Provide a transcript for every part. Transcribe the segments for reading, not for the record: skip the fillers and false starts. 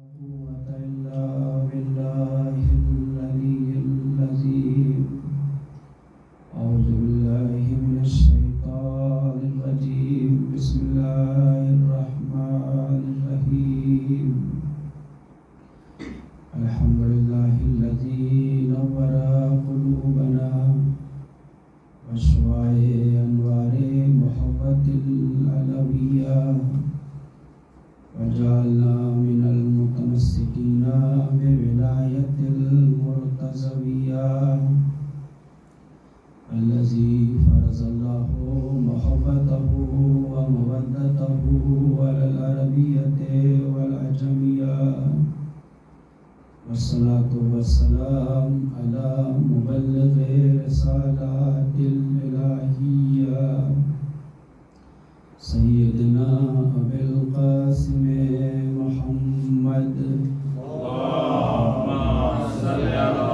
قوة إلا بالله العلي العظيم. أعوذ بالله من الشيطان الرجيم. بسم الله الرحمن الرحيم. الحمد لله الذي نور قلوبنا وشعاع أنوار محبة العلوية وجعلنا من المتمسكين بولاية المرتزوية الذي فرض الله محبته ومودته على العربية والعجمية. والصلاة والسلام على مبلغ رسالات الإلهية سيدنا أبي القاسم محمد. اللهم صل على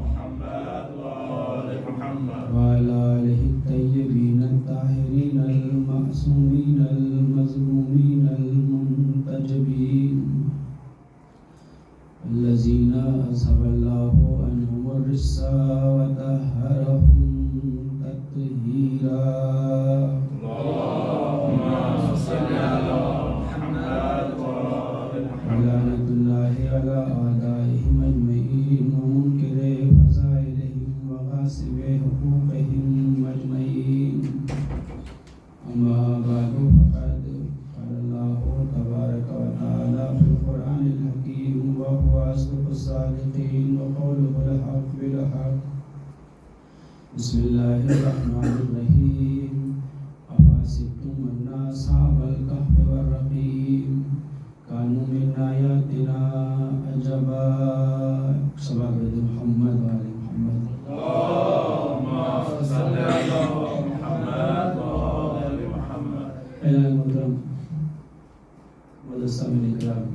محمد وآل محمد وعلى آله الطيبين الطاهرين المعصومين المظلومين المنتجبين الذين أذهب الله عنهم الرجس وطهرهم تطهيرا. اللهم صل على محمد وآل محمد ولعنة الله على أعدائهم أجمعين ومنكر فضائلهم وغاصب حقوقهم أجمعين. أما بعد فقد قال الله تبارك وتعالى في القرآن الحكيم وهو أصدق الصادقين وقوله الحق بالحق. بسم الله الرحمن الرحيم. أفحسبتم أن أصحاب الكهف والرقيم كانوا من آياتنا عجبا. صلى محمد وآل محمد. اللهم صل على محمد وآل محمد. اعلان محترم مدرسہ میں اکرام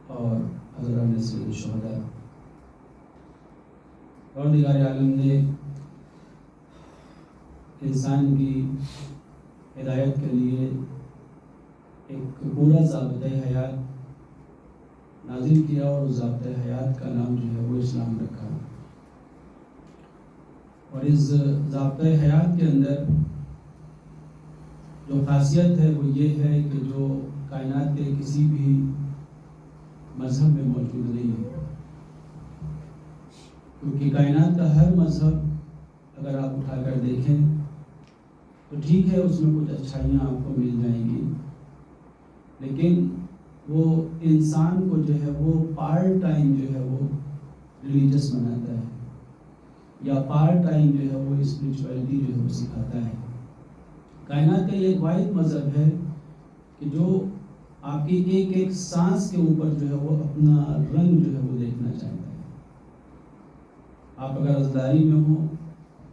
اور حضران سید الشہداء، پروردگار عالم نے انسان کی ہدایت کے لیے ایک پورا ضابطۂ حیات نازل کیا اور اس ضابطۂ حیات کا نام جو ہے وہ اسلام رکھا. اور اس ضابطۂ حیات کے اندر جو خاصیت ہے وہ یہ ہے کہ جو کائنات کے کسی بھی مذہب میں موجود نہیں ہے، کیونکہ کائنات کا ہر مذہب اگر آپ اٹھا کر دیکھیں تو ٹھیک ہے اس میں کچھ اچھائیاں آپ کو مل جائیں گی، لیکن وہ انسان کو جو ہے وہ پارٹ ٹائم جو ہے وہ ریلیجس بناتا ہے یا پارٹ ٹائم جو ہے وہ اسپریچویلٹی جو ہے وہ سکھاتا ہے. کائنات کا یہ ایک واحد مذہب ہے کہ جو آپ کی ایک ایک سانس کے اوپر جو ہے وہ اپنا رنگ جو ہے وہ دیکھنا چاہتا ہے. آپ اگر رازداری میں ہو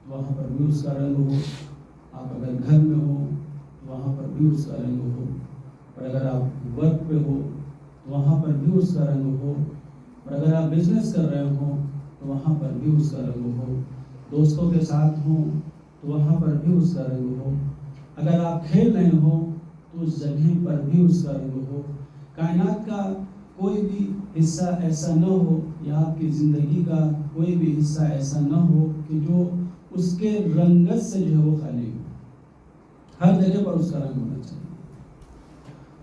تو وہاں پر بھی اس کا رنگ ہو، آپ اگر گھر میں ہو تو وہاں پر بھی اس کا رنگ ہو، اور اگر آپ ورک پہ ہو تو وہاں پر بھی اس کا رنگ ہو، اور اگر آپ بزنس کر رہے ہوں تو وہاں پر بھی اس کا رنگ ہو، دوستوں کے ساتھ ہوں تو وہاں پر بھی اس کا رنگ ہو، اگر آپ کھیل رہے ہوں تو اس جگہ پر بھی اس کا رنگ ہو. کائنات کا کوئی بھی حصہ ایسا نہ ہو یا آپ کی زندگی کا کوئی بھی حصہ ایسا نہ ہو کہ جو اس کے رنگت سے جو ہے وہ خالی ہو. ہر جگہ پر اس کا رنگ ہونا چاہیے.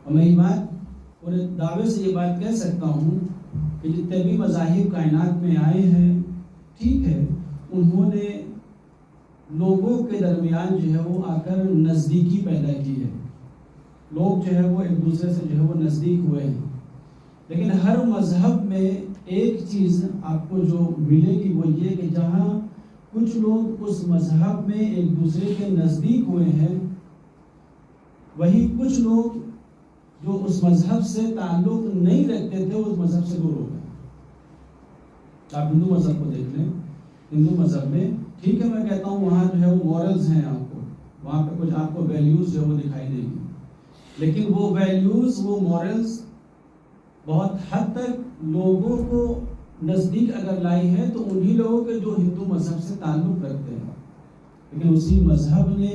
اور میں یہ بات پورے دعوے سے یہ بات کہہ سکتا ہوں کہ جتنے بھی مذاہب کائنات میں آئے ہیں، ٹھیک ہے انہوں نے لوگوں کے درمیان جو ہے وہ آ کر نزدیکی پیدا کی ہے، لوگ جو ہے وہ ایک دوسرے سے جو ہے وہ نزدیک ہوئے ہیں، لیکن ہر مذہب میں ایک چیز آپ کو جو ملے گی وہ یہ کہ جہاں کچھ لوگ اس مذہب میں ایک دوسرے کے نزدیک ہوئے ہیں، وہی کچھ لوگ جو اس مذہب سے تعلق نہیں رکھتے تھے اس مذہب سے دور ہو گئے. آپ ہندو مذہب کو دیکھ لیں، ہندو مذہب میں ٹھیک ہے میں کہتا ہوں وہاں جو ہے وہ مورلز ہیں، آپ کو وہاں پہ کچھ آپ کو ویلیوز جو ہے وہ دکھائی دے گی، لیکن وہ ویلیوز وہ مورلز بہت حد تک لوگوں کو نزدیک اگر لائی ہے تو انہی لوگوں کے جو ہندو مذہب سے تعلق رکھتے ہیں، لیکن اسی مذہب نے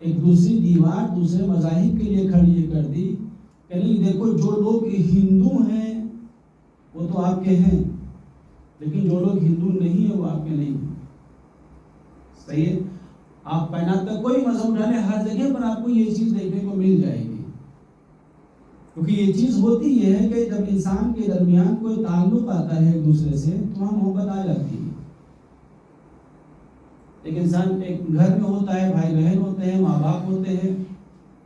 ایک دوسری دیوار دوسرے مذاہب کے لیے کھڑی یہ کر دی کہ نہیں دیکھو جو لوگ ہندو ہیں وہ تو آپ کے ہیں، لیکن جو لوگ ہندو نہیں ہیں وہ آپ کے نہیں ہیں. صحیح ہے؟ آپ کائنات کا کوئی مذہب اٹھا لیں، ہر جگہ پر آپ کو یہ چیز دیکھنے کو مل جائے گی. کیونکہ یہ چیز ہوتی یہ ہے کہ جب انسان کے درمیان کوئی تعلق آتا ہے ایک دوسرے سے تو وہاں محبت آ جاتی ہے. ایک انسان ایک گھر میں ہوتا ہے، بھائی بہن ہوتے ہیں، ماں باپ ہوتے ہیں،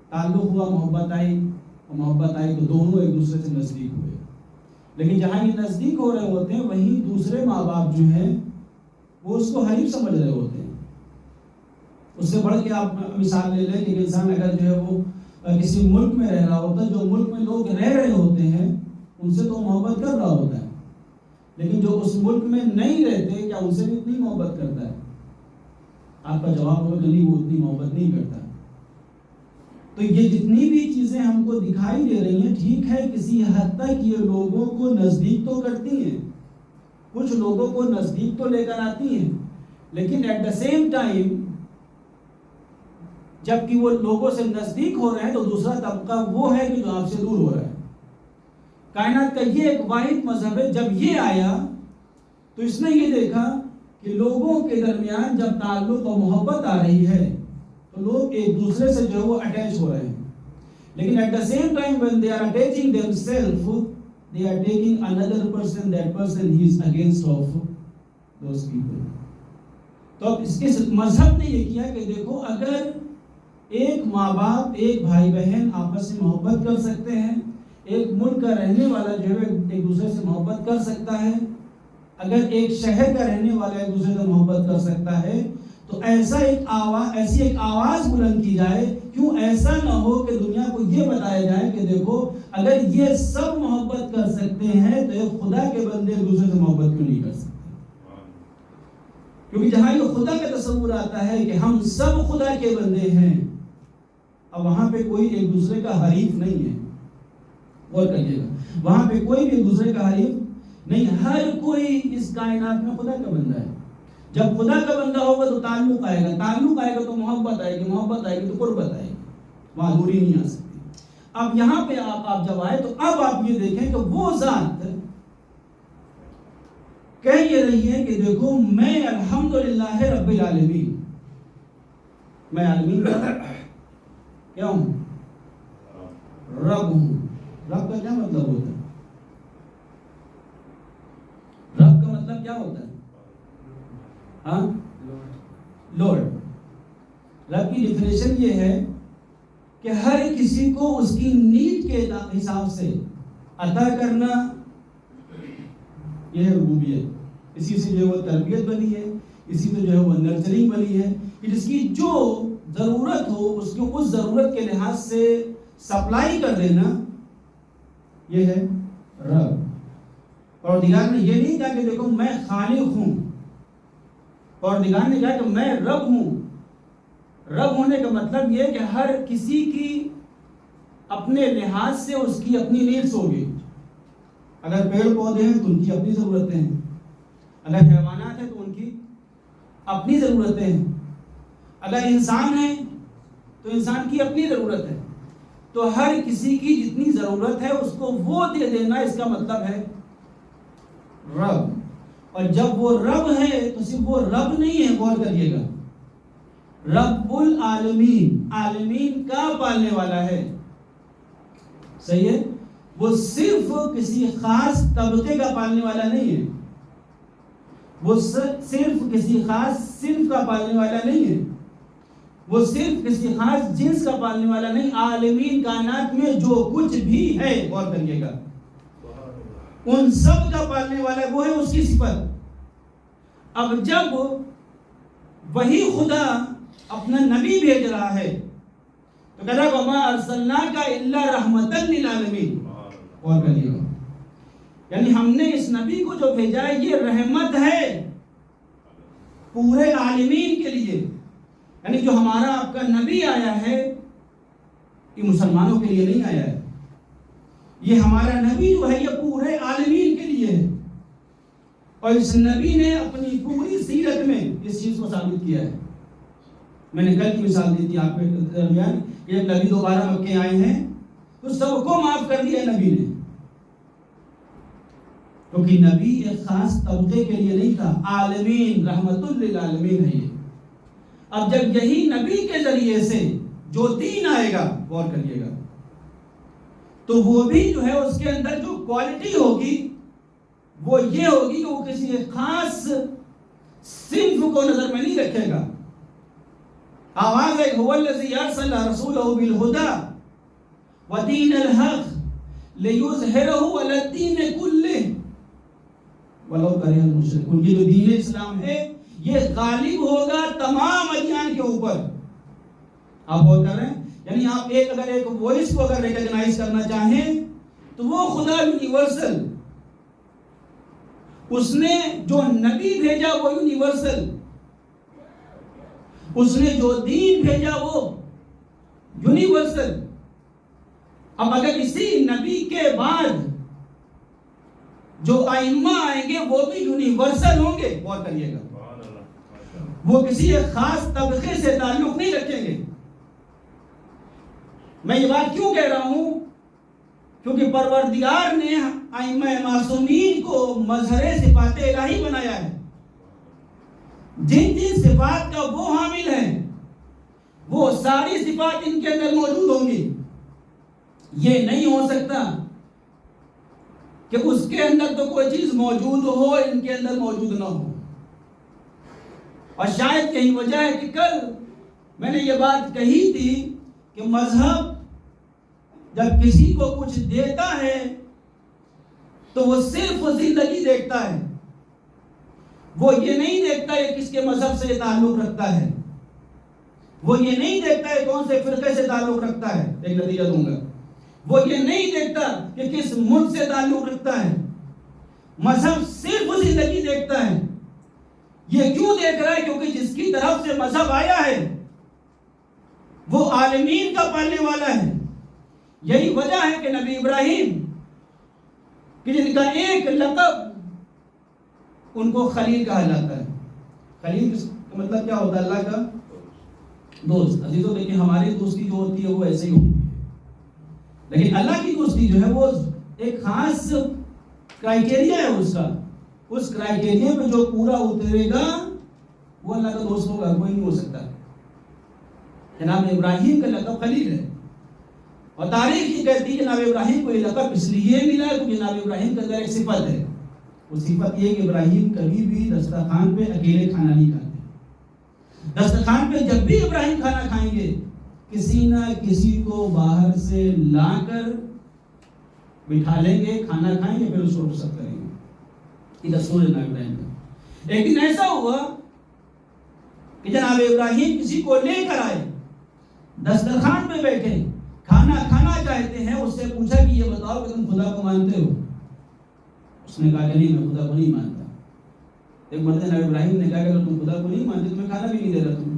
تعلق ہوا، محبت آئی، اور محبت آئی تو دونوں ایک دوسرے سے نزدیک ہوئے. لیکن جہاں یہ نزدیک ہو رہے ہوتے ہیں وہیں دوسرے ماں باپ جو ہیں وہ اس کو حریف سمجھ رہے ہوتے ہیں. اس سے بڑھ کے آپ مثال لے لیں کہ انسان اگر جو ہے وہ کسی ملک میں رہ رہا ہوتا ہے، جو ملک میں لوگ رہ رہے ہوتے ہیں ان سے تو محبت کر رہا ہوتا ہے، لیکن جو اس ملک میں نہیں رہتے کیا ان سے بھی اتنی محبت کرتا ہے؟ آپ کا جواب ہوگا کہ نہیں، وہ اتنی محبت نہیں کرتا. تو یہ جتنی بھی چیزیں ہم کو دکھائی دے رہی ہیں، ٹھیک ہے کسی حد تک یہ لوگوں کو نزدیک تو کرتی ہیں، کچھ لوگوں کو نزدیک تو لے کر آتی ہیں، لیکن ایٹ دا سیم ٹائم جبکہ وہ لوگوں سے نزدیک ہو رہے ہیں تو دوسرا طبقہ وہ ہے کہ جو آپ سے دور ہو رہا ہے. کائنات کا یہ ایک واحد مذہب ہے. جب یہ آیا تو اس نے یہ دیکھا کہ لوگوں کے درمیان جب تعلق اور محبت آ رہی ہے تو لوگ ایک دوسرے سے جو ہے وہ اٹیچ ہو رہے ہیں، لیکن at the same time when they are attaching themselves they are taking another person, that person he is against of those people. تو اب اس مذہب نے یہ کیا کہ دیکھو اگر ایک ماں باپ ایک بھائی بہن آپس میں محبت کر سکتے ہیں، ایک ملک کا رہنے والا جو ہے ایک دوسرے سے محبت کر سکتا ہے، اگر ایک شہر کا رہنے والا ایک دوسرے سے محبت کر سکتا ہے تو ایسی ایک آواز بلند کی جائے. کیوں ایسا نہ ہو کہ دنیا کو یہ بتایا جائے کہ دیکھو اگر یہ سب محبت کر سکتے ہیں تو ایک خدا کے بندے ایک دوسرے سے محبت کیوں نہیں کر سکتے؟ کیونکہ جہاں یہ خدا کا تصور آتا ہے کہ ہم سب خدا کے بندے ہیں، اب وہاں پہ کوئی ایک دوسرے کا حریف نہیں ہے. غور کریے گا، وہاں پہ کوئی بھی ایک دوسرے کا حریف نہیں، ہر کوئی اس کائنات میں خدا کا بندہ ہے. جب خدا کا بندہ ہوگا تو تعلق آئے گا، تعلق آئے گا تو محبت آئے گی، محبت آئے گی تو قربت آئے گی، وہاں دوری نہیں آ سکتی. اب یہاں پہ آپ جب آئے تو اب آپ یہ دیکھیں کہ وہ ذات کہہ یہ رہی ہے کہ دیکھو میں الحمدللہ رب العالمین، میں عالمین کا کیا ہوں؟ رب ہوں. رب کا کیا مطلب ہوتا ہے؟ رب کا مطلب کیا ہوتا ہے؟ ہاں، لارڈ. رب کی ڈیفینیشن یہ ہے کہ ہر کسی کو اس کی نیڈ کے حساب سے عطا کرنا، یہ ہے ربوبیت. اسی سے جو ہے وہ تربیت بنی ہے، اسی سے جو ہے وہ نرچرنگ بنی ہے کہ جس کی جو ضرورت ہو اس کو اس ضرورت کے لحاظ سے سپلائی کر دینا، یہ ہے رب. اور دیگر نے یہ نہیں کہا کہ دیکھو میں خالق ہوں، اور دیگر نے کہا کہ میں رب ہوں. رب ہونے کا مطلب یہ کہ ہر کسی کی اپنے لحاظ سے اس کی اپنی نیڈس ہوگی. اگر پیڑ پودے ہیں تو ان کی اپنی ضرورتیں ہیں، اگر حیوانات ہیں تو ان کی اپنی ضرورتیں ہیں، اگر انسان ہیں تو انسان کی اپنی ضرورت ہے. تو ہر کسی کی جتنی ضرورت ہے اس کو وہ دے دینا، اس کا مطلب ہے رب. اور جب وہ رب ہے تو صرف وہ رب نہیں ہے، غور کریے گا، رب العالمین، عالمین کا پالنے والا ہے. صحیح ہے؟ وہ صرف کسی خاص طبقے کا پالنے والا نہیں ہے، وہ صرف کسی خاص صنف کا پالنے والا نہیں ہے، وہ صرف کسی خاص جنس کا پالنے والا نہیں. عالمین کائنات میں جو کچھ بھی ہے، غور کریے گا، ان سب کا پالنے والا وہ ہے، اس کی صفت. اب جب وہی خدا اپنا نبی بھیج رہا ہے تو کہتا ہے وَمَا أَرْسَلْنَاكَ إِلَّا رَحْمَةً لِلْعَالَمِينَ. غور کریے گا، یعنی ہم نے اس نبی کو جو بھیجا ہے یہ رحمت ہے پورے عالمین کے لیے. یعنی جو ہمارا آپ کا نبی آیا ہے یہ مسلمانوں کے لیے نہیں آیا ہے، یہ ہمارا نبی جو ہے یہ پورے عالمین کے لیے ہے. اور اس نبی نے اپنی پوری سیرت میں اس چیز کو ثابت کیا ہے. میں نے کل کی مثال دی تھی آپ کے درمیان، یہ نبی دوبارہ مکے آئے ہیں تو سب کو معاف کر دیا نبی نے، کیونکہ نبی ایک خاص طبقے کے لیے نہیں تھا، عالمین رحمت للعالمین ہے یہ۔ اب جب یہی نبی کے ذریعے سے جو دین آئے گا، غور کریے گا، تو وہ بھی جو ہے اس کے اندر جو کوالٹی ہوگی وہ یہ ہوگی کہ وہ کسی ایک خاص صنف کو نظر میں نہیں رکھے گا۔ آواز ہے هو الذی ارسل رسولہ بالہدی ودین الحق لیظہرہ علی الدین کلہ ولو کرہ المشرکون۔ یہ جو دین اسلام ہے یہ غالب ہوگا تمام ادیان کے اوپر۔ آپ غور کر رہے ہیں، یعنی آپ اگر ایک وائس کو اگر ریکگنائز کرنا چاہیں تو وہ خدا یونیورسل، اس نے جو نبی بھیجا وہ یونیورسل، اس نے جو دین بھیجا وہ یونیورسل۔ اب اگر اسی نبی کے بعد جو ائمہ آئیں گے وہ بھی یونیورسل ہوں گے، غور کریے گا، وہ کسی ایک خاص طبقے سے تعلق نہیں رکھیں گے۔ میں یہ بات کیوں کہہ رہا ہوں؟ کیونکہ پروردگار نے ائمہ معصومین کو مظہر صفات الہی بنایا ہے۔ جن جن صفات کا وہ حامل ہیں وہ ساری صفات ان کے اندر موجود ہوں گی۔ یہ نہیں ہو سکتا کہ اس کے اندر تو کوئی چیز موجود ہو ان کے اندر موجود نہ ہو۔ اور شاید یہی وجہ ہے کہ کل میں نے یہ بات کہی تھی کہ مذہب جب کسی کو کچھ دیتا ہے تو وہ صرف زندگی دیکھتا ہے، وہ یہ نہیں دیکھتا ہے کس کے مذہب سے تعلق رکھتا ہے، وہ یہ نہیں دیکھتا ہے کون سے فرقے سے تعلق رکھتا ہے، ایک نتیجہ دوں گا، وہ یہ نہیں دیکھتا کہ کس ملک سے تعلق رکھتا ہے۔ مذہب صرف زندگی دیکھتا ہے۔ یہ کیوں دیکھ رہا ہے؟ کیونکہ جس کی طرف سے مذہب آیا ہے وہ عالمین کا پالنے والا ہے۔ یہی وجہ ہے کہ نبی ابراہیم کہ جن کا ایک لقب ان کو خلیل کہا جاتا ہے۔ خلیل کا مطلب کیا ہوتا ہے؟ اللہ کا دوست۔ عزیزوں دیکھیں، ہماری دوستی جو ہوتی ہے وہ ایسے ہی ہوتی ہے، لیکن اللہ کی دوستی جو ہے وہ ایک خاص کرائیٹیریا ہے اس کا۔ اس کرائیٹیریا پہ جو پورا اترے گا وہ اللہ کا دوست ہوگا، کوئی نہیں ہو سکتا۔ جناب ابراہیم کا لقب خلیل ہے، اور تاریخ یہ کہتی ہے جناب ابراہیم کو یہ لقب اس لیے ملا کیونکہ جناب ابراہیم کے اندر ایک صفت ہے۔ وہ صفت یہ کہ ابراہیم کبھی بھی دسترخوان پہ اکیلے کھانا نہیں کھاتے۔ دسترخوان پہ جب بھی ابراہیم کھانا کھائیں گے کسی نہ کسی کو باہر سے لا کر بٹھا لیں گے، کھانا کھائیں گے، پھر اس کو رخصت کریں گے۔ یہ دستور ہے جناب ابراہیم کا۔ ایک دن ایسا ہوا کہ جناب ابراہیم کسی کو لے کر آئے، دسترخوان پہ بیٹھے، کھانا کھانا چاہتے ہیں۔ اس سے پوچھا کہ یہ بتاؤ کہ تم خدا کو مانتے ہو؟ اس نے کہا کہ نہیں، میں خدا کو نہیں مانتا۔ ایک مرتبہ نبی ابراہیم نے کہا کہ اگر تم خدا کو نہیں مانتے تو میں کھانا بھی نہیں دے رہا تم۔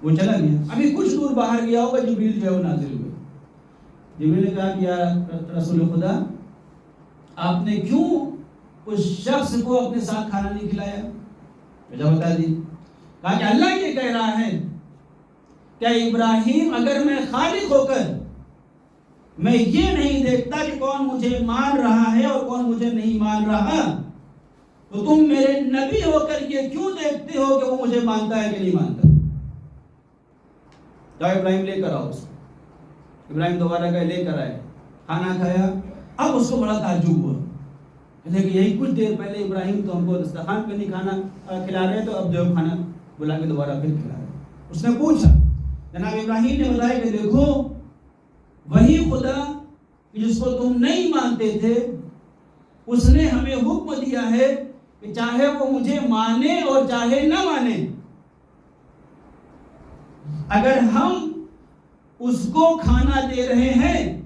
وہ چلا گیا۔ ابھی کچھ دور باہر گیا ہوگا، جبریل جو ہے وہ نازل ہوئے۔ جبریل نے کہا کہ یا رسول خدا، آپ نے کیوں اس شخص کو اپنے ساتھ کھانا نہیں کھلایا؟ وجہ بتا دی۔ کہا کہ اللہ یہ کہہ رہا ہے کہ ابراہیم، اگر میں خالق ہو کر میں یہ نہیں دیکھتا کہ کون مجھے مان رہا ہے اور کون مجھے نہیں مان رہا، تو تم میرے نبی ہو کر یہ کیوں دیکھتے ہو کہ وہ مجھے مانتا ہے کہ نہیں مانتا؟ جاؤ ابراہیم لے کر آؤ اس کو۔ ابراہیم دوبارہ گئے، لے کر آئے، کھانا کھایا۔ اب اس کو بڑا تعجب ہوا کہ یہی کچھ دیر پہلے ابراہیم تو ہم کو دسترخوان پہ نہیں کھانا کھلا رہے، تو اب جو کھانا بلا کے دوبارہ پھر کھلا رہے۔ اس نے پوچھا، جناب ابراہیم نے بتایا کہ دیکھو، وہی خدا جس کو تم نہیں مانتے تھے اس نے ہمیں حکم دیا ہے کہ چاہے وہ مجھے مانے اور چاہے نہ مانے، اگر ہم اس کو کھانا دے رہے ہیں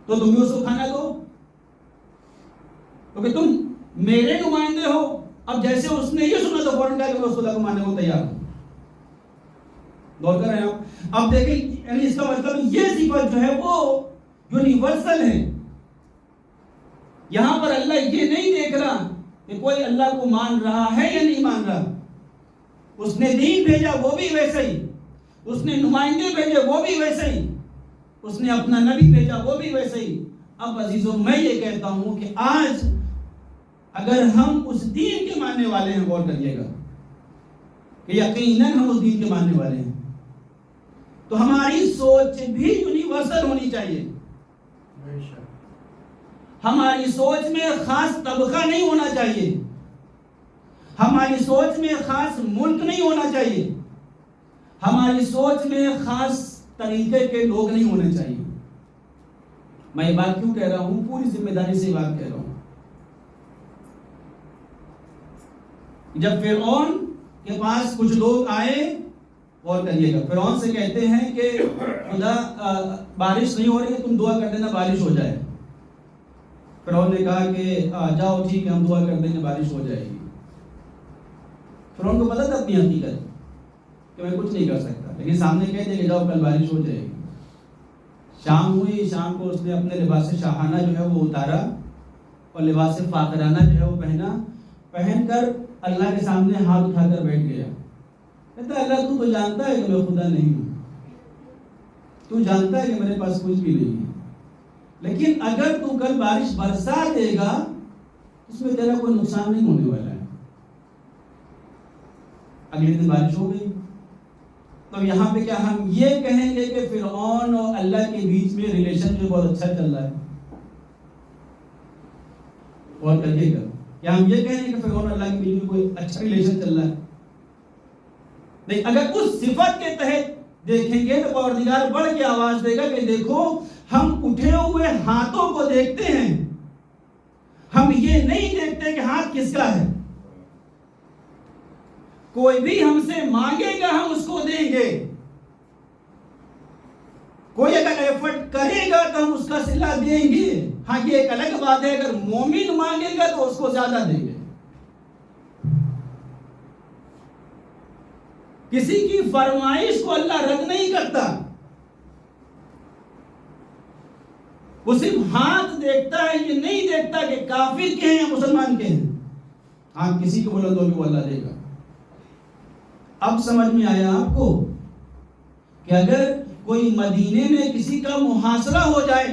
تو تم بھی اس کو کھانا دو، کیونکہ تم میرے نمائندے ہو۔ اب جیسے اس نے یہ سنا تو فوراً کہا کہ میں اس خدا کو ماننے کو تیار ہوں۔ غور کر رہے ہیں آپ؟ اب دیکھیں، یعنی اس کا مطلب یہ صفت جو ہے وہ یونیورسل ہے۔ یہاں پر اللہ یہ نہیں دیکھ رہا کہ کوئی اللہ کو مان رہا ہے یا نہیں مان رہا۔ اس نے دین بھیجا وہ بھی ویسے ہی، اس نے نمائندے بھیجے وہ بھی ویسے ہی، اس نے اپنا نبی بھیجا وہ بھی ویسے ہی۔ اب عزیزوں میں یہ کہتا ہوں کہ آج اگر ہم اس دین کے ماننے والے ہیں، غور کریے گا کہ یقیناً ہم اس دین کے ماننے والے ہیں، تو ہماری سوچ بھی یونیورسل ہونی چاہیے۔ ہماری سوچ میں خاص طبقہ نہیں ہونا چاہیے، ہماری سوچ میں خاص ملک نہیں ہونا چاہیے، ہماری سوچ میں خاص طریقے کے لوگ نہیں ہونے چاہیے۔ میں یہ بات کیوں کہہ رہا ہوں؟ پوری ذمہ داری سے بات کہہ رہا ہوں۔ جب فرعون کے پاس کچھ لوگ آئے، غور کریے گا، فرعون سے کہتے ہیں کہ خدا بارش نہیں ہو رہی ہے، تم دعا کر دینا بارش ہو جائے۔ فرعون نے کہا کہ جاؤ ٹھیک ہے، ہم دعا کر دیں گے بارش ہو جائے گی۔ فرعون کو پتہ تھا اپنی حقیقت کہ میں کچھ نہیں کر سکتا، لیکن سامنے کہہ دیا کہ جاؤ کل بارش ہو جائے گی۔ شام ہوئی، شام کو اس نے اپنے لباس شاہانہ جو ہے وہ اتارا اور لباس فاخرانہ جو ہے وہ پہنا، پہن کر اللہ کے سامنے ہاتھ اٹھا کر بیٹھ گیا۔ کہتا ہے اللہ تو جانتا ہے کہ میں خدا نہیں ہوں، تو جانتا ہے کہ میرے پاس کچھ بھی نہیں ہے، لیکن اگر تو کل بارش برسا دے گا اس میں تیرا کوئی نقصان نہیں ہونے والا ہے۔ اگلے دن بارش ہو گئی۔ تو یہاں پہ کیا ہم یہ کہیں گے کہ فرعون اور اللہ کے بیچ میں ریلیشن جو بہت اچھا چل رہا ہے؟ اور کریے گا، کیا ہم یہ کہیں گے کہ فرعون اور اللہ کے بیچ میں کوئی اچھا ریلیشن چل رہا ہے؟ نہیں، اگر اس صفت کے تحت دیکھیں گے تو پروردگار بڑھ کے آواز دے گا کہ دیکھو ہم اٹھے ہوئے ہاتھوں کو دیکھتے ہیں، ہم یہ نہیں دیکھتے کہ ہاتھ کس کا ہے۔ کوئی بھی ہم سے مانگے گا ہم اس کو دیں گے، کوئی اگر ایفرٹ کرے گا تو ہم اس کا صلہ دیں گے۔ ہاں یہ ایک الگ بات ہے اگر مومن مانگے گا تو اس کو زیادہ دیں گے۔ کسی کی فرمائش کو اللہ رد نہیں کرتا، وہ صرف ہاتھ دیکھتا ہے، یہ نہیں دیکھتا کہ کافر کے ہیں یا مسلمان کے ہیں۔ ہاں کسی کو بولا تو بھی وہ اللہ دے گا۔ اب سمجھ میں آیا آپ کو کہ اگر کوئی مدینے میں کسی کا محاصرہ ہو جائے،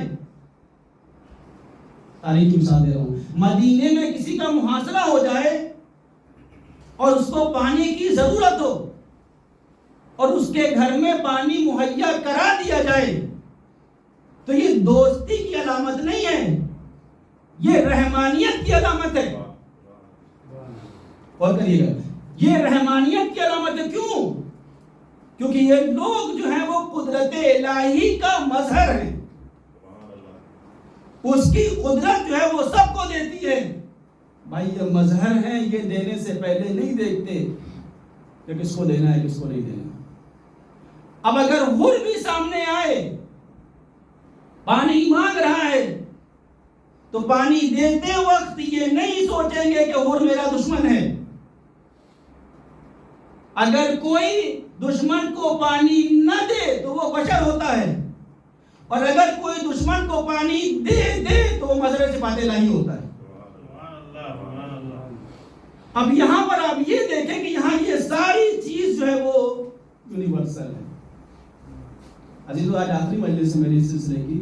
تاریخ کی مثال دے رہا ہوں، مدینے میں کسی کا محاصرہ ہو جائے اور اس کو پانی کی ضرورت ہو اور اس کے گھر میں پانی مہیا کرا دیا جائے تو یہ دوستی کی علامت نہیں ہے، یہ رحمانیت کی علامت ہے۔ اور کریے گا، یہ رحمانیت کی علامت ہے۔ کیوں؟ کیونکہ یہ لوگ جو ہیں وہ قدرت الہی کا مظہر ہیں، اس کی قدرت جو ہے وہ سب کو دیتی ہے۔ بھائی یہ مظہر ہیں، یہ دینے سے پہلے نہیں دیکھتے کہ کس کو دینا ہے کس کو نہیں دینا۔ اب اگر حر بھی سامنے آئے، پانی مانگ رہا ہے، تو پانی دیتے وقت یہ نہیں سوچیں گے کہ حر میرا دشمن ہے۔ اگر کوئی دشمن کو پانی نہ دے تو وہ بشر ہوتا ہے، اور اگر کوئی دشمن کو پانی دے تو وہ مظہر صفات الہی ہوتا ہے۔ اب یہاں پر آپ یہ دیکھیں کہ یہاں یہ ساری چیز جو ہے وہ یونیورسل ہے۔ عزیزو، آج آخری مجلس سے میری اس سلسلے کی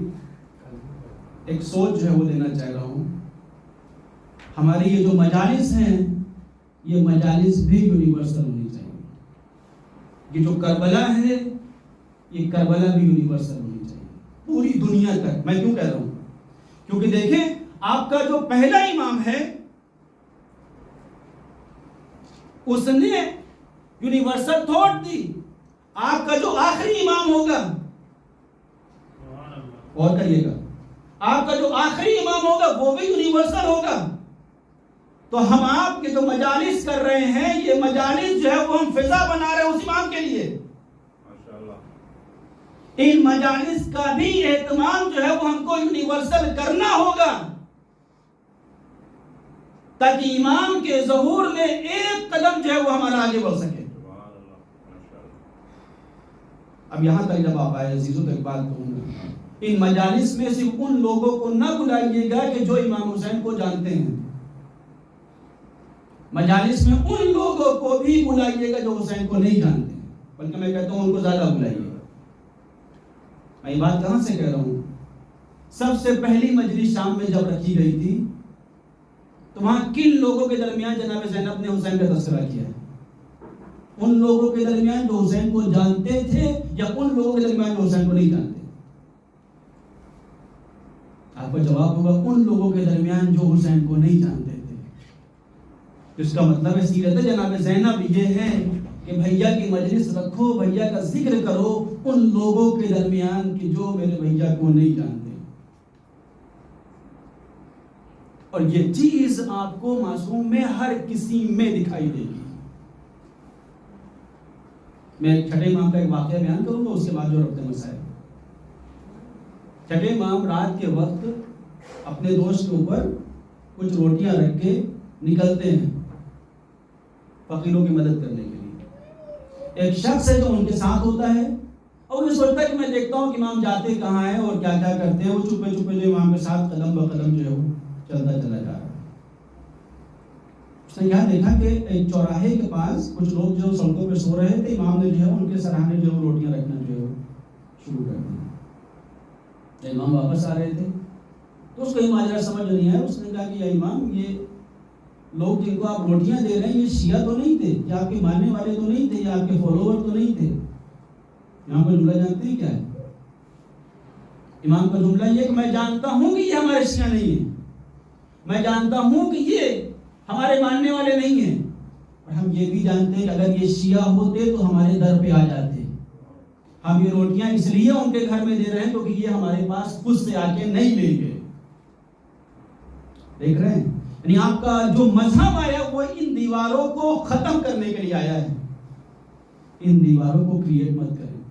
ایک سوچ جو ہے وہ دینا چاہ رہا ہوں۔ ہماری یہ جو مجالس ہیں، یہ مجالس بھی یونیورسل ہونی چاہیے۔ یہ جو کربلا ہے، یہ کربلا بھی یونیورسل ہونی چاہیے پوری دنیا تک۔ میں کیوں کہہ رہا ہوں؟ کیونکہ دیکھیں آپ کا جو پہلا امام ہے اس نے یونیورسل تھاٹ دی، آپ کا جو آخری امام ہوگا، اور کریے گا، آپ کا جو آخری امام ہوگا وہ بھی یونیورسل ہوگا۔ تو ہم آپ کے جو مجالس کر رہے ہیں، یہ مجالس جو ہے وہ ہم فضا بنا رہے ہیں اس امام کے لیے۔ ان مجالس کا بھی اہتمام جو ہے وہ ہم کو یونیورسل کرنا ہوگا، تاکہ امام کے ظہور میں ایک قدم جو ہے وہ ہمارا آگے بڑھ سکے۔ اب یہاں تک جب آپ آئے عزیزوں تو ایک بات کہوں گا، ان مجالس میں صرف ان لوگوں کو نہ بلائیے گا کہ جو امام حسین کو جانتے ہیں، مجالس میں ان لوگوں کو بھی بلائیے گا جو حسین کو نہیں جانتے ہیں۔ بلکہ میں کہتا ہوں ان کو زیادہ بلائیے. میں یہ بات کہاں سے کہہ رہا ہوں؟ سب سے پہلی مجلس شام میں جب رکھی گئی تھی تو وہاں کن لوگوں کے درمیان جناب زینب نے حسین کا تذکرہ کیا ہے؟ ان لوگوں کے درمیان جو حسین کو جانتے تھے یا ان لوگوں کے درمیان جو حسین کو نہیں جانتے؟ آپ کا جواب ہوگا ان لوگوں کے درمیان جو حسین کو نہیں جانتے تھے. اس کا مطلب ہے سیرت جناب زینب یہ ہے کہ بھیا کی مجلس رکھو، بھیا کا ذکر کرو ان لوگوں کے درمیان کہ جو میرے بھیا کو نہیں جانتے. اور یہ چیز آپ کو معصوم میں ہر کسی میں دکھائی دے گی. میں چھٹے امام کا ایک واقعہ بیان کروں گا، اس کے بعد جو ربط مسائل. چھٹے امام رات کے وقت اپنے دوست کے اوپر کچھ روٹیاں رکھ کے نکلتے ہیں فقیروں کی مدد کرنے کے لیے. ایک شخص ہے جو ان کے ساتھ ہوتا ہے اور وہ سوچتا ہے کہ میں دیکھتا ہوں کہ امام جاتے کہاں ہیں اور کیا کیا کرتے ہیں. وہ چھپے چھپے جو امام کے ساتھ قدم بقدم جو ہے وہ چلتا چلا جا رہا ہے. اس نے یہاں دیکھا کہ ایک چوراہے کے پاس کچھ لوگ جو سڑکوں پہ سو رہے تھے، امام نے جو ہے ان کے سراہنے جو ہے روٹیاں رکھنا جو ہے شروع کر دیا. جب امام واپس آ رہے تھے تو اس کو یہ ماجرا سمجھ نہیں آیا. اس نے کہا کہ یا امام، یہ لوگ جن کو آپ روٹیاں دے رہے ہیں یہ شیعہ تو نہیں تھے، یا آپ کے ماننے والے تو نہیں تھے، یا آپ کے فالوور تو نہیں تھے؟ امام کا جملہ جانتے ہیں کیا ہے؟ امام کا جملہ یہ کہ میں جانتا ہوں کہ یہ ہمارے شیعہ نہیں ہیں، میں جانتا ہوں کہ یہ ہمارے ماننے والے نہیں ہیں، اور ہم یہ بھی جانتے ہیں کہ اگر یہ شیعہ ہوتے تو ہمارے در پہ آ جاتے. ہم یہ روٹیاں اس لیے ان کے گھر میں دے رہے ہیں کیونکہ یہ ہمارے پاس خود سے آ کے نہیں لیں گے. دیکھ رہے ہیں؟ یعنی آپ کا جو مذہب آیا وہ ان دیواروں کو ختم کرنے کے لیے آیا ہے. ان دیواروں کو کریٹ مت کریں.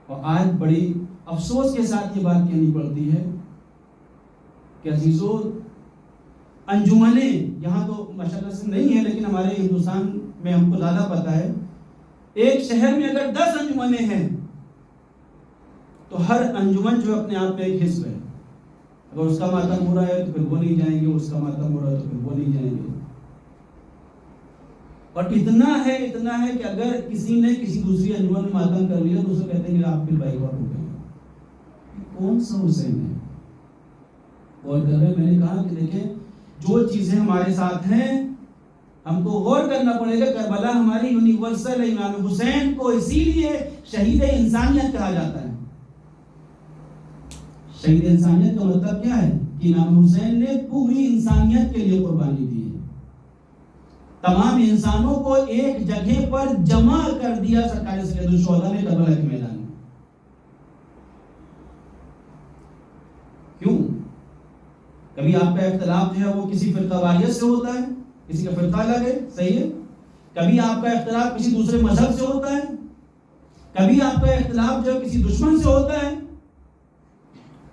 اور آج بڑی افسوس کے ساتھ یہ بات کہنی پڑتی ہے کہ عزیزو، انجمنیں یہاں تو ماشاءاللہ سے نہیں ہے، لیکن ہمارے ہندوستان میں ہم کو زیادہ پتہ ہے، ایک شہر میں اگر 10 انجمنیں ہیں تو ہر انجمن جو اپنے آپ میں ایک حزب ہے. اگر اس کا ماتم ہو رہا ہے تو پھر وہ نہیں جائیں گے، اس کا ماتم ہو رہا ہے تو پھر وہ نہیں جائیں گے. اور اتنا ہے کہ اگر کسی نے کسی دوسری انجمن میں ماتم کر لیا تو اسے کہتے ہیں کہ آپ پھر بائیکاٹ ہو گئے. کون سا حسین ہے؟ غور کر رہے. میں نے کہا کہ دیکھیں، جو چیزیں ہمارے ساتھ ہیں ہم کو غور کرنا پڑے گا. کربلا ہماری یونیورسل ہے. امام حسین کو اسی لیے شہید انسانیت کہا جاتا ہے. شہید انسانیت کا مطلب کیا ہے؟ کہ امام حسین نے پوری انسانیت کے لیے قربانی دی ہے. تمام انسانوں کو ایک جگہ پر جمع کر دیا سرکار سید الشہداء نے کربلا کے میدان میں. کیوں؟ کبھی آپ کا اختلاف جو ہے وہ کسی فرقہ واریت سے ہوتا ہے، کسی کا فرقہ الگ ہے، صحیح ہے. کبھی آپ کا اختلاف کسی دوسرے مذہب سے ہوتا ہے، کبھی آپ کا اختلاف جو ہے کسی دشمن سے ہوتا ہے،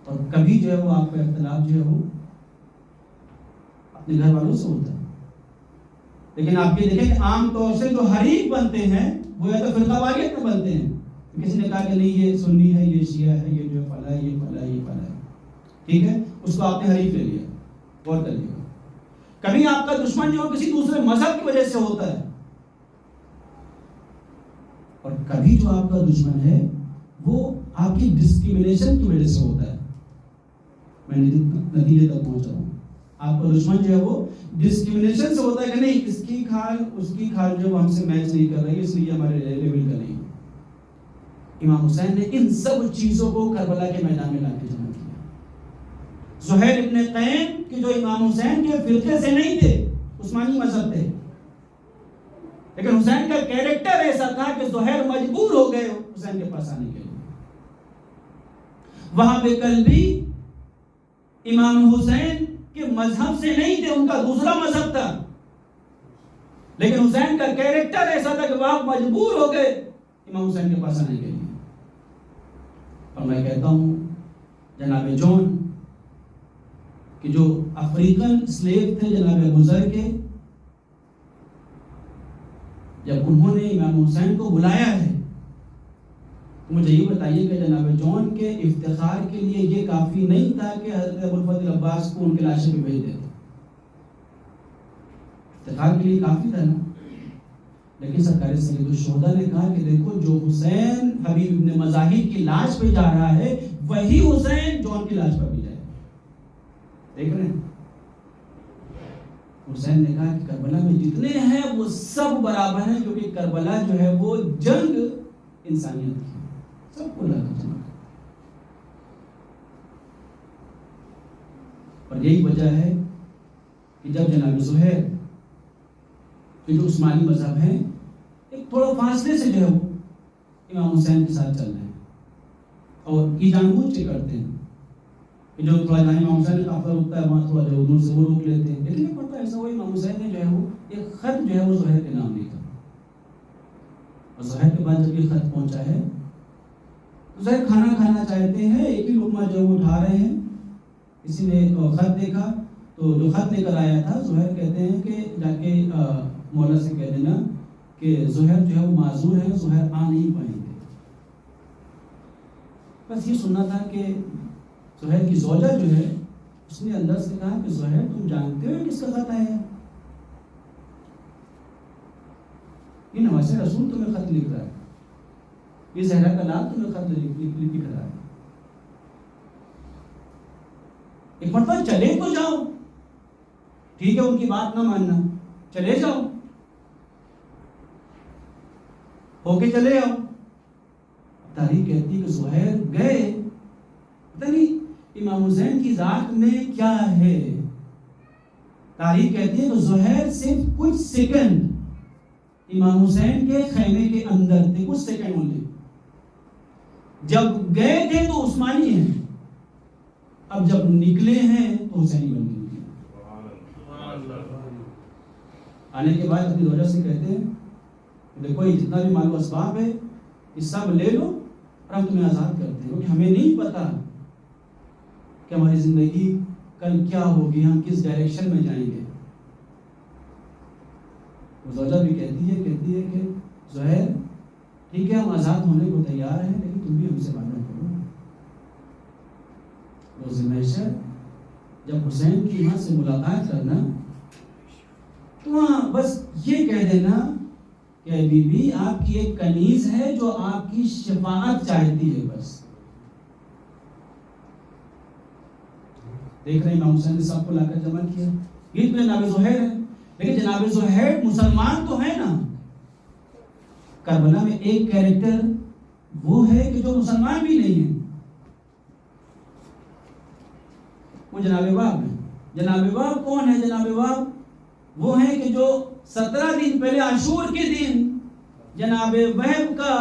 اور کبھی جو ہے وہ آپ کا اختلاف جو ہے وہ اپنے گھر والوں سے ہوتا ہے. لیکن آپ یہ دیکھیں کہ عام طور سے جو حریف بنتے ہیں وہ یا تو فرقہ واریت میں بنتے ہیں. کسی نے کہا کہ نہیں یہ سنی ہے، یہ شیعہ ہے، یہ جو فلاں ہے، یہ فلاں ہے، یہ فلاں ہے، ٹھیک ہے، اس کو آپ نے حریف لے لیا. غور کر لیا. کبھی آپ کا دشمن جو کسی دوسرے مذہب کی وجہ سے ہوتا ہے، اور کبھی جو آپ کا دشمن ہے وہ آپ کی ڈسکریمنیشن کی وجہ سے ہوتا ہے. میں نتیجے تک پہنچ رہا ہوں. آپ کا دشمن جو ہے وہ ڈسکریمنیشن سے ہوتا ہے کہ نہیں اس کی کھال جو ہم سے میچ نہیں کر رہی، اس لیے ہمارے لیول کا نہیں. امام حسین نے ان سب چیزوں کو کربلا کے میدان میں لا کے جمع کیا. زہیر ابن قین کہ جو امام حسین کے فرقے سے نہیں تھے، عثمانی مذہب تھے، لیکن حسین کا کیریکٹر ایسا تھا کہ زہیر مجبور ہو گئے حسین کے پاس آنے کے لیے. وہاں پہ کلبی امام حسین کے مذہب سے نہیں تھے، ان کا دوسرا مذہب تھا، لیکن حسین کا کیریکٹر ایسا تھا کہ وہ مجبور ہو گئے امام حسین کے پاس آنے کے لیے. اور میں کہتا ہوں جناب جون کہ جو افریقن سلیو تھے جناب گزر کے، جب انہوں نے امام حسین کو بلایا ہے تو مجھے یہ بتائیے کہ جناب جون کے افتخار کے لیے یہ کافی نہیں تھا کہ حضرت ابوالفضل عباس کو ان کے لاشیں پہ بھیج دیتے. افتخار کے لیے کافی تھا نا. لیکن سرکار سید الشہداء نے کہا کہ دیکھو جو حسین حبیب ابن مظاہر کی لاش پہ جا رہا ہے وہی حسین جون کی لاش پر بھی جائے. دیکھ رہے ہیں حسین نے کہا کہ کربلا میں جتنے ہیں وہ سب برابر ہیں, کیونکہ کربلا جو ہے وہ جنگ انسانیت کی, سب کو لا کر جمع. اور یہی وجہ ہے کہ جب جناب زہیر جو عثمانی مذہب ہے ایک تھوڑا فاصلے سے جو ہے وہ امام حسین کے ساتھ چل رہے ہیں اور یہ جان بوجھ کے کرتے ہیں کہ جو تھوڑا جہاں امام حسین کا قافلہ رکتا ہے وہاں تھوڑا جو دور سے وہ روک لیتے ہیں, لیکن یہ پڑتا ایسا ہوا امام حسین نے جو ہے وہ ایک خط جو ہے وہ زہیر کے نام لکھا, اور زہیر کے بعد جب یہ خط پہنچا ہے تو زہیر کھانا کھانا چاہتے ہیں, ایک ہی لقمہ جو وہ اٹھا رہے ہیں. کسی نے خط دیکھا تو جو خط لے کر آیا تھا زہیر کہتے ہیں کہ جا کے مولا سے کہہ دینا کہ زہیر جو ہے وہ معذور ہے, زہیر آ نہیں پائیں گے. بس یہ سننا تھا کہ زہیر کی زوجہ جو ہے اس نے اندر سے کہا کہ زہیر تم جانتے ہو کس کا خط آیا ہے؟ یہ نواز رسول تمہیں خط لکھ رہا ہے, یہ زہرا کا نام تمہیں خط لکھ رہا ہے. ایک مرتبہ چلے تو جاؤ, ٹھیک ہے ان کی بات نہ ماننا, چلے جاؤ, ہو کے چلے آؤ. تاریخ کہتی کہ زہیر گئے, پتہ نہیں امام حسین کی ذات میں کیا ہے. تاریخ کہتی ہے کہ زہیر صرف کچھ سیکنڈ امام حسین کے خیمے کے اندر تھے, کچھ سیکنڈ اونلی. جب گئے تھے تو عثمانی ہیں, اب جب نکلے ہیں تو حسینی بن گئے. آنے کے بعد اپنی وجہ سے کہتے ہیں دیکھو یہ جتنا بھی مال و اسباب ہے یہ سب لے لو اور ہم تمہیں آزاد کرتے ہیں, کیونکہ ہمیں نہیں پتا کہ ہماری زندگی کل کیا ہوگی, ہم کس ڈائریکشن میں جائیں گے. وہ زوجہ بھی کہتی ہے کہ زہیر ٹھیک ہے ہم آزاد ہونے کو تیار ہیں, لیکن تم بھی ہم سے وعدہ کرو. روز محشر جب حسین کی ماں سے ملاقات کرنا تو وہاں بس یہ کہہ دینا کہ بی بی آپ کی ایک کنیز ہے جو آپ کی شفاعت چاہتی ہے. بس دیکھ رہے ہیں امام حسین نے سب کو لا کر جمع کیا. یہ تو جناب زہیر ہے, لیکن جناب زہیر مسلمان تو ہے نا. کربلا میں ایک کیریکٹر وہ ہے کہ جو مسلمان بھی نہیں ہے, وہ جناب واب ہے. جناب واب کون ہے؟ جناب واب وہ ہیں کہ جو 17 دن پہلے عاشور کے دن جناب وہب کا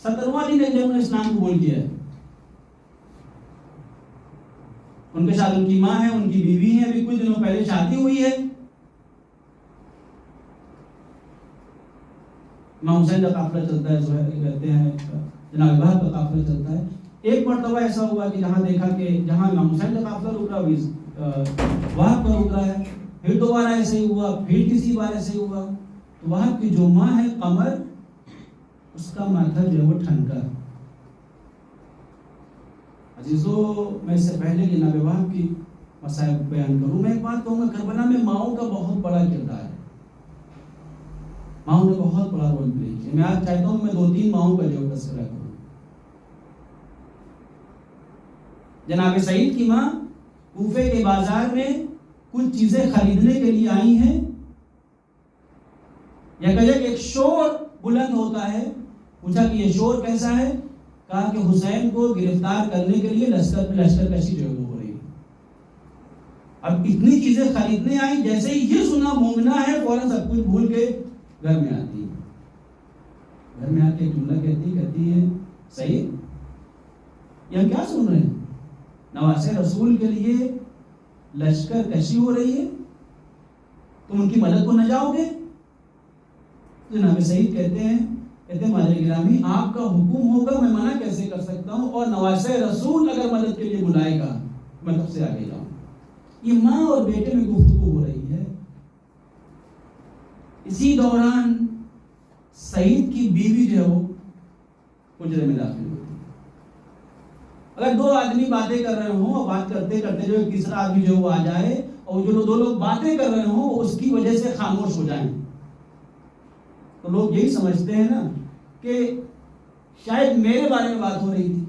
17واں دن ہے جب انہوں نے اسلام قبول کیا ہے. ان کے ساتھ ان کی ماں ہے, ان کی بیوی ہے, ابھی کچھ دنوں پہلے شادی ہوئی ہے. امام حسین کا قافلہ چلتا ہے, زہیر کہتے ہیں جناب وہب کا قافلہ چلتا ہے. ایک مرتبہ ایسا ہوا کہ جہاں دیکھا کہ جہاں امام حسین کا قافلہ رک رہا وہب کا رک رہا ہے, پھر دوبارہ ایسے ہی ہوا, پھر تیسری بار ایسے ہی ہوا. تو وہب کی جو ماں ہے قمر, اس کا ماتھا جو ہے وہ ٹھنکا. عزیزو میں اس سے پہلے جناب وہب کی مسائل بیان کروں, میں ایک بات کہوں گا, کربلا میں ماؤں کا بہت بڑا کردار ہے. ماؤں نے بہت بڑا رول پلے کیا. میں آج چاہتا ہوں میں 2-3 ماؤں کا جو تذکرہ کروں. جناب سعید کی ماں کوفے کے بازار میں کچھ چیزیں خریدنے کے لیے آئی ہیں. یا کہ ایک شور بلند ہوتا ہے. پوچھا کہ یہ شور کیسا ہے؟ کہا کہ حسین کو گرفتار کرنے کے لیے لشکر کشی جو ہو رہی ہے. اب اتنی چیزیں خریدنے آئی, جیسے ہی یہ سنا مومنہ ہے فوراً سب کچھ بھول کے گھر میں آتی ہے. گھر میں آ کے ایک جملہ کہتی ہے سعید یہ کیا سن رہے ہیں؟ نواز رسول کے لیے لشکر کشی ہو رہی ہے, تم ان کی مدد کو نہ جاؤ گے؟ جناب سعید کہتے ہیں مالک گرامی آپ کا حکم ہوگا, میں منع کیسے کر سکتا ہوں, اور نواز رسول اگر مدد کے لیے بلائے گا میں تب سے آگے جاؤں. یہ ماں اور بیٹے میں گفتگو ہو رہی ہے. اسی دوران سعید کی بیوی جو ہے وہ حجرے میں داخل ہوتی ہے. اگر 2 آدمی باتیں کر رہے ہوں اور بات کرتے کرتے جو تیسرا آدمی جو وہ آ جائے اور جو 2 لوگ باتیں کر رہے ہوں اس کی وجہ سے خاموش ہو جائیں, تو لوگ یہی سمجھتے ہیں نا کہ شاید میرے بارے میں بات ہو رہی تھی.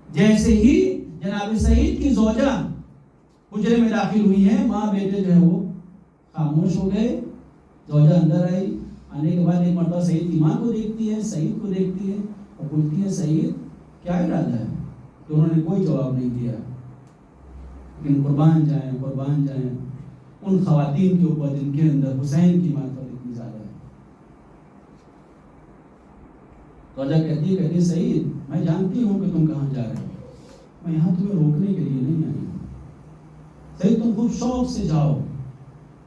جیسے ہی جناب سعید کی زوجہ حجرے میں داخل ہوئی ہیں، ماں بیٹے جو ہے وہ خاموش ہو گئے. زوجہ اندر آئی، آنے کے بعد ایک مرتبہ سعید کی ماں کو دیکھتی ہے، سعید کو دیکھتی ہے اور پوچھتی ہے سعید کیا ارادہ ہے؟ تو انہوں نے کوئی جواب نہیں دیا. لیکن قربان جائیں ان خواتین کے اوپر جن کے اندر حسین کی محبت اتنی زیادہ ہے. زوجہ کہتی ہے سعید میں جانتی ہوں کہ تم کہاں جا رہے ہو، میں یہاں تمہیں روکنے کے لیے نہیں آئی ہوں. سعید تم خوب شوق سے جاؤ،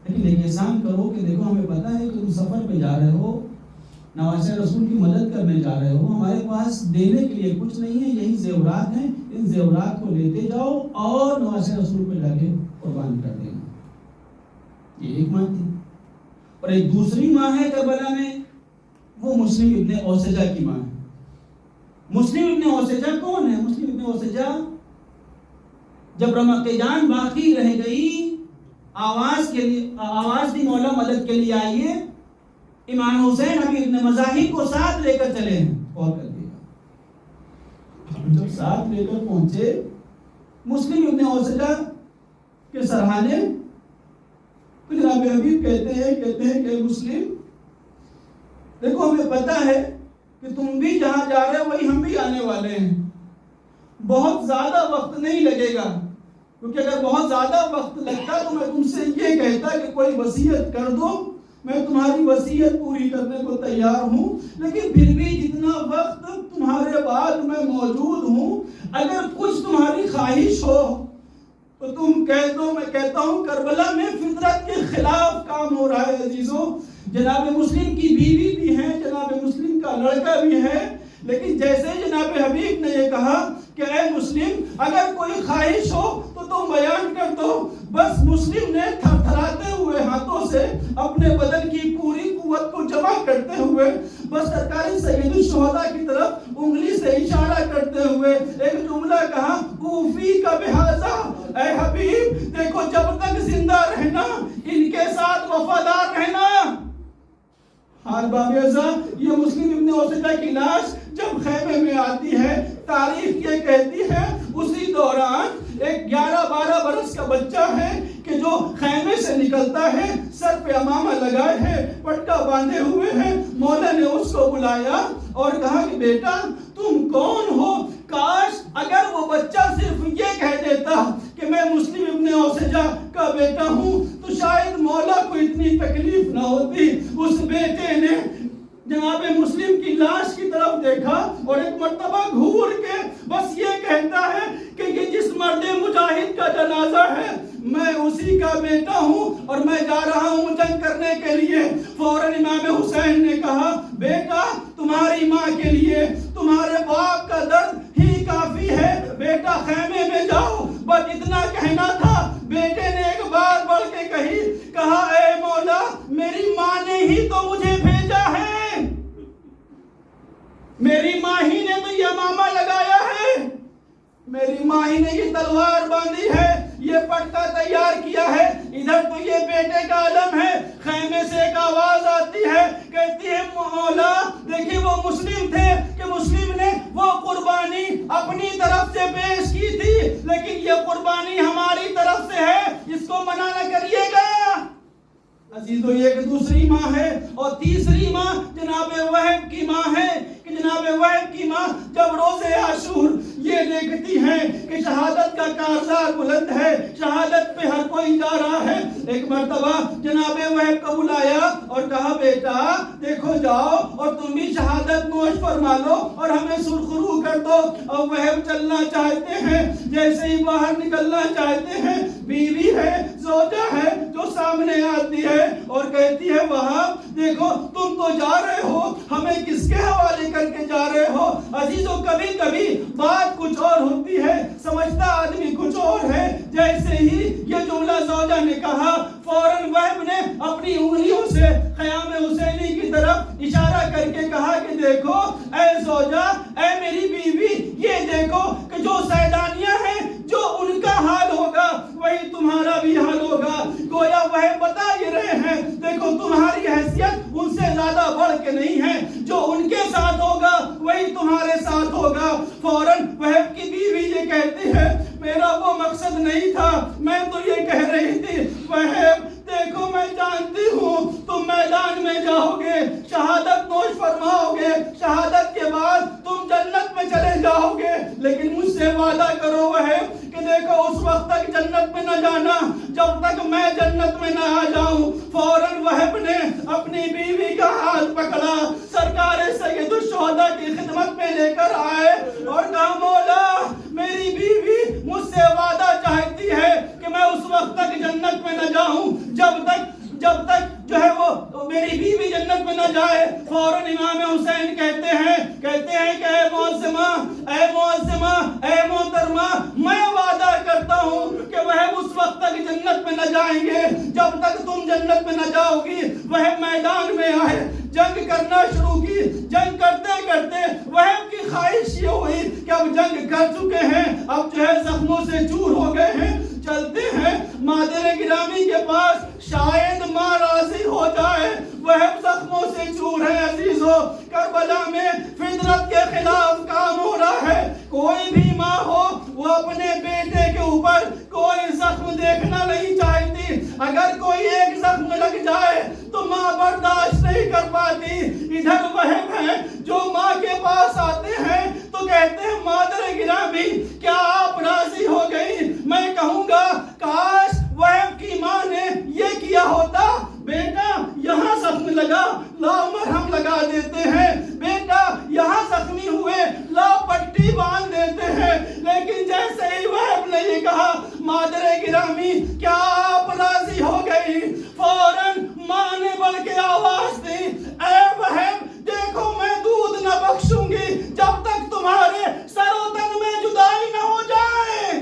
لیکن ایک احسان کرو کہ دیکھو ہمیں پتا ہے کہ تم سفر پہ جا رہے ہو، نواسہ رسول کی مدد کرنے جا رہے ہو، ہمارے پاس دینے کے لیے کچھ نہیں ہے، یہی زیورات ہیں، ان زیورات کو لیتے جاؤ اور نواسہ رسول پہ جا کے قربان کر دینا. یہ ایک ماں تھی. اور ایک دوسری ماں ہے کربلا میں، وہ مسلم ابن اوسجہ کی ماں ہے. مسلم ابن اوسجہ کون ہے؟ مسلم ابن اوسجہ جب رمق جان باقی رہ گئی، آواز دی مولا مدد کے لیے آئیے، امام حسین حبیب ابن مذاہب کو ساتھ لے کر چلے ہیں. اور کر دیا جب ساتھ لے کر پہنچے مسلم ابن اوسجہ کے سرحانے، جناب حبیب کہتے ہیں کہ مسلم دیکھو ہمیں پتا ہے کہ تم بھی جہاں جا رہے ہو وہی ہم بھی آنے والے ہیں، بہت زیادہ وقت نہیں لگے گا، کیونکہ اگر بہت زیادہ وقت لگتا تو میں تم سے یہ کہتا کہ کوئی وصیت کر دو، میں تمہاری وصیت پوری کرنے کو تیار ہوں، لیکن پھر بھی جتنا وقت تمہارے بعد میں موجود ہوں، اگر کچھ تمہاری خواہش ہو تو تم کہہ دو. میں کہتا ہوں کربلا میں فطرت کے خلاف کام ہو رہا ہے عزیزوں. جناب مسلم کی بیوی بھی ہے، جناب مسلم کا لڑکا بھی ہے، لیکن جیسے جناب حبیب نے یہ کہا کہ اے مسلم اگر کوئی خواہش ہو تو تم بیان کر دو، بس مسلم نے تھر تھراتے ہوئے ہاتھوں سے اپنے بدن کی پوری قوت کو جمع کرتے ہوئے بس سرکار سید الشہداء کی طرف انگلی سے اشارہ کرتے ہوئے ایک جملہ کہا، اوفی کا بہذا، اے حبیب دیکھو جب تک زندہ رہنا ان کے ساتھ وفادار رہنا. حال بابیزہ یہ مسلم ابن اوسجہ کی لاش جب خیمے میں آتی ہے، تاریخ یہ کہتی ہے اسی دوران ایک 11-12 برس کا بچہ ہے کہ جو خیمے سے نکلتا ہے، سر پہ امامہ لگائے ہے، پٹکا باندھے ہوئے ہیں. مولا نے اس کو بلایا اور کہا کہ بیٹا تم کون ہو؟ کاش اگر وہ بچہ صرف یہ کہہ دیتا کہ میں مسلم ابن اوسجہ کا بیٹا ہوں تو شاید مولا کو اتنی تکلیف نہ ہوتی. اس بیٹے نے جناب مسلم کی لاش کی طرف دیکھا اور ایک مرتبہ گھور کے بس یہ کہتا ہے کہ یہ جس مرد مجاہد کا جنازہ ہے میں اسی کا بیٹا ہوں اور میں جا رہا ہوں جنگ کرنے کے لیے. فوراً امام حسین نے کہا بیٹا تمہاری ماں کے لیے تمہارے باپ کا درد ہی کافی ہے، بیٹا خیمے میں جاؤ. بس اتنا کہنا تھا، بیٹے نے ایک بات بڑھ کے کہا اے مولا میری ماں نے ہی تو مجھے بھیجا ہے، میری ماں ہی نے تو یہ امامہ لگایا ہے، میری ماں ہی نے یہ تلوار باندھی ہے، یہ پٹکا تیار کیا ہے. ادھر تو یہ بیٹے کا علم ہے. خیمے سے ایک آواز آتی ہے، کہتی ہے مولا دیکھیں وہ مسلم تھے کہ مسلم نے وہ قربانی اپنی طرف سے پیش کی تھی، لیکن یہ قربانی ہماری طرف سے ہے، اس کو منع نہ کریے گا. عزیزو یہ ایک دوسری ماں ہے. اور تیسری ماں جناب وہب کی ماں ہے کہ جناب وہب کی ماں جب روز عاشور یہ دیکھتی ہیں کہ شہادت کا کارزار بلند ہے، شہادت پہ ہر کوئی جا رہا ہے، ایک مرتبہ جناب وہب کو بلایا اور کہا بیٹا دیکھو جاؤ اور تم بھی شہادت نوش فرما لو اور ہمیں سرخرو کر دو. اور وہب چلنا چاہتے ہیں، جیسے ہی باہر نکلنا چاہتے ہیں بیوی ہے زوجہ ہے جو سامنے آتی ہے اور کہتی ہے وہاں دیکھو تم تو جا رہے ہو، ہمیں کس کے حوالے کر کے جا رہے ہو؟ عزیزوں کبھی کبھی بات کچھ اور ہوتی ہے، سمجھتا آدمی کچھ اور ہے. جیسے ہی یہ جملہ زوجہ نے کہا فوراً وہب نے اپنی انگلیوں سے خیام حسینی کی طرف اشارہ کر کے کہا کہ دیکھو اے زوجہ اے میری بیوی، یہ دیکھو کہ جو سیدانیہ ہیں جو ان کا حال ہوگا وہی تمہارا بھی حال ہوگا. گویا وہ بتا یہ رہے ہیں دیکھو تمہاری حیثیت ان سے زیادہ وعدہ کرو وہب کہ دیکھو اس وقت تک جنت میں نہ جانا جب تک میں جنت میں نہ آ جاؤں. فوراً وہب نے اپنی بیوی کا ہاتھ پکڑا, سرکار سید الشہداء کی خدمت میں لے کر آئے اور کہا مولا میری بیوی مجھ سے وعدہ چاہتی ہے کہ میں اس وقت تک جنت میں نہ جاؤں جب تک جو ہے وہ میری بیوی جنت میں نہ جائے. فوراً امام حسین کہتے ہیں کہ اے معظمہ اے محترمہ میں وعدہ کرتا ہوں کہ وہ اس وقت تک جنت میں نہ جائیں گے جب تک تم جنت میں نہ جاؤ گی. وہ میدان میں آئے, جنگ کرنا شروع کی. جنگ کرتے کرتے وہب کی خواہش یہ ہوئی کہ اب جنگ کر چکے ہیں, اب جو ہے زخموں سے چور ہو گئے ہیں, چلتے ہیں مادر گرامی کے پاس, شاید ماں راضی ہو جائے. وہب زخموں سے چور ہے عزیزو. کربلا میں فطرت کے خلاف کام ہو رہا ہے. کوئی بھی ماں ہو وہ اپنے بیٹے کے اوپر کوئی زخم دیکھنا نہیں چاہتی. اگر کوئی ایک زخم لگ جائے تو ماں برداشت نہیں کر پاتی. ادھر وہب ہیں جو ماں کے پاس آتے ہیں تو کہتے ہیں مادر گرامی کیا آپ راضی ہو گئی؟ میں کہوں گا کاش وہب کی ماں نے یہ کیا ہوتا. بیٹا یہاں زخم لگا, لاؤ مرہم لگا دیتے ہیں. بیٹا یہاں زخمی ہوئے, لاؤ پٹی باندھ دیتے ہیں. لیکن جیسے ہی وہب نے یہ کہا مادر گرامی کیا آپ راضی ہو گئی, فوراً ماں نے بڑھ کے آواز دی اے وہب دیکھو میں دودھ نہ بخشوں گی جب تک تمہارے سر و تن میں جدائی نہ ہو جائے.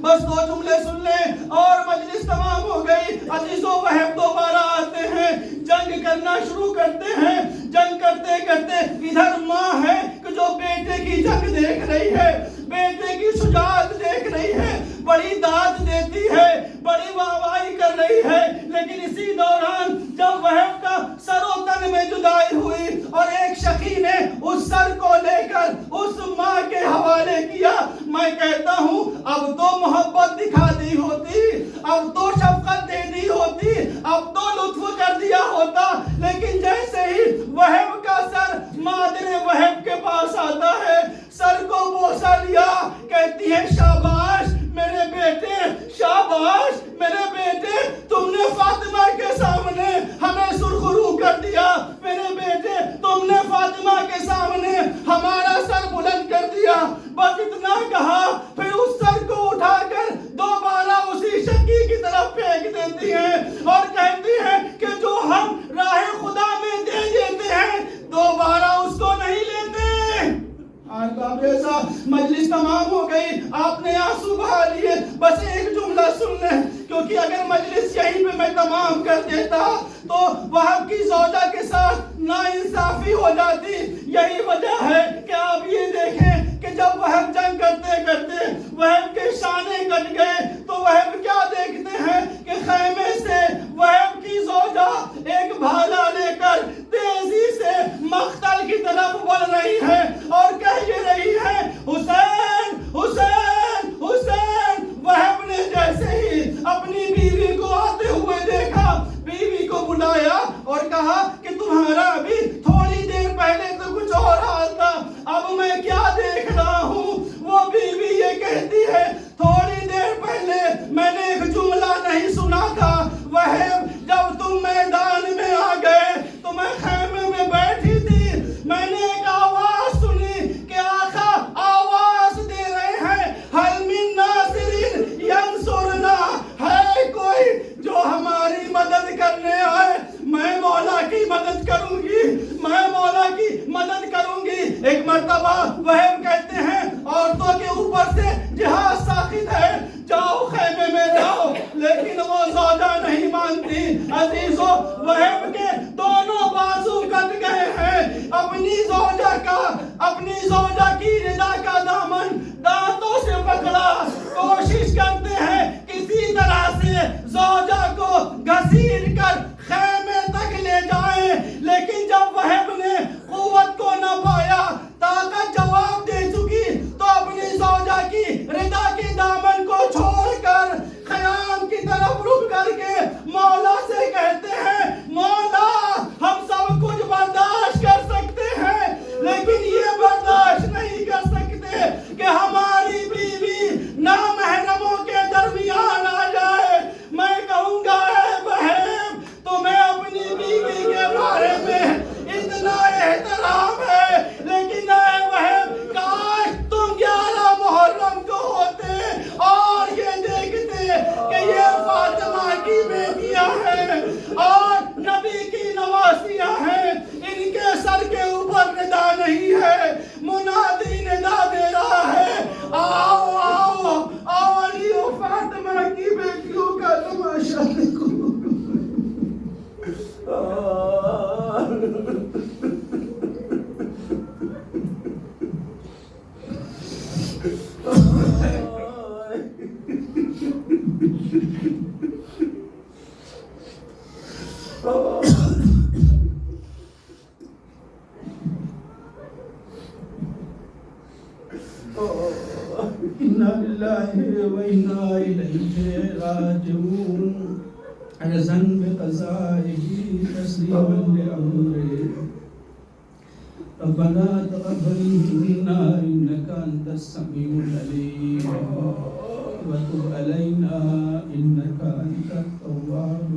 بس دو جملے سن لیں اور مجلس تمام ہو گئی. عزیزو وہب دوبارہ آتے ہیں, جنگ کرنا شروع کرتے ہیں. جنگ کرتے کرتے ادھر ماں ہے کہ جو بیٹے کی جنگ دیکھ رہی ہے, بیٹے کی شجاعت دیکھ رہی ہے, بڑی داد دیتی ہے, بڑی واہواہی کر رہی ہے. لیکن اسی دوران جب وہب کا سر و تن میں جدائی ہوئی اور ایک شقی نے اس سر کو لے کر اس ماں کے حوالے کیا, میں کہتا ہوں اب تو محبت دکھا دی ہوتی, اب تو شفقت دے دی ہوتی, اب تو لطف کر دیا ہوتا. لیکن جیسے ہی وہب کا سر مادر وہب کے پاس آتا ہے, سر کو بوسہ لیا, کہتی ہے شاباش میرے بیٹے, شاباش میرے بیٹے, تم نے فاطمہ کے سامنے ہمیں سرخرو کر دیا. میرے بیٹے تم نے فاطمہ کے سامنے ہمارا سر بلند کر دیا. بس اتنا کہا پھر اس سر کو اٹھا کر دوبارہ اسی شقی کی طرف پھینک دیتی ہیں اور کہتی ہیں کہ جو ہم راہ خدا میں دے دیتے ہیں دوبارہ اس کو نہیں لیتے. مجلس تمام ہو گئی, آپ نے آنسو بہا لیے. بس ایک جملہ سن لیں کیونکہ اگر مجلس یہیں پہ میں تمام کر دیتا تو وہب کی زوجہ کے ساتھ ناانصافی ہو جاتی. یہی وجہ ہے کہ آپ یہ دیکھیں کہ جب وہب جنگ کرتے کرتے وہب کے شانے کٹ گئے تو وہب کیا دیکھتے ہیں کہ خیمے سے وہب کی زوجہ ایک بھالا لے کر تیزی سے مقتل کی طرف بڑھ رہی ہے اور کہہ یہ رہی ہے حسین حسین حسین. وہب نے جیسے ہی اپنی بیوی کو آتے ہوئے دیکھا, بیوی کو بلایا اور کہا کہ تمہارا ابھی تھوڑی دیر پہلے تو کچھ اور حال تھا, لله وإنا إليه راجعون عجزا بقضائه تسليما لأمره ربنا تقبل منا إنك أنت السميع العليم وتب علينا إنك أنت التواب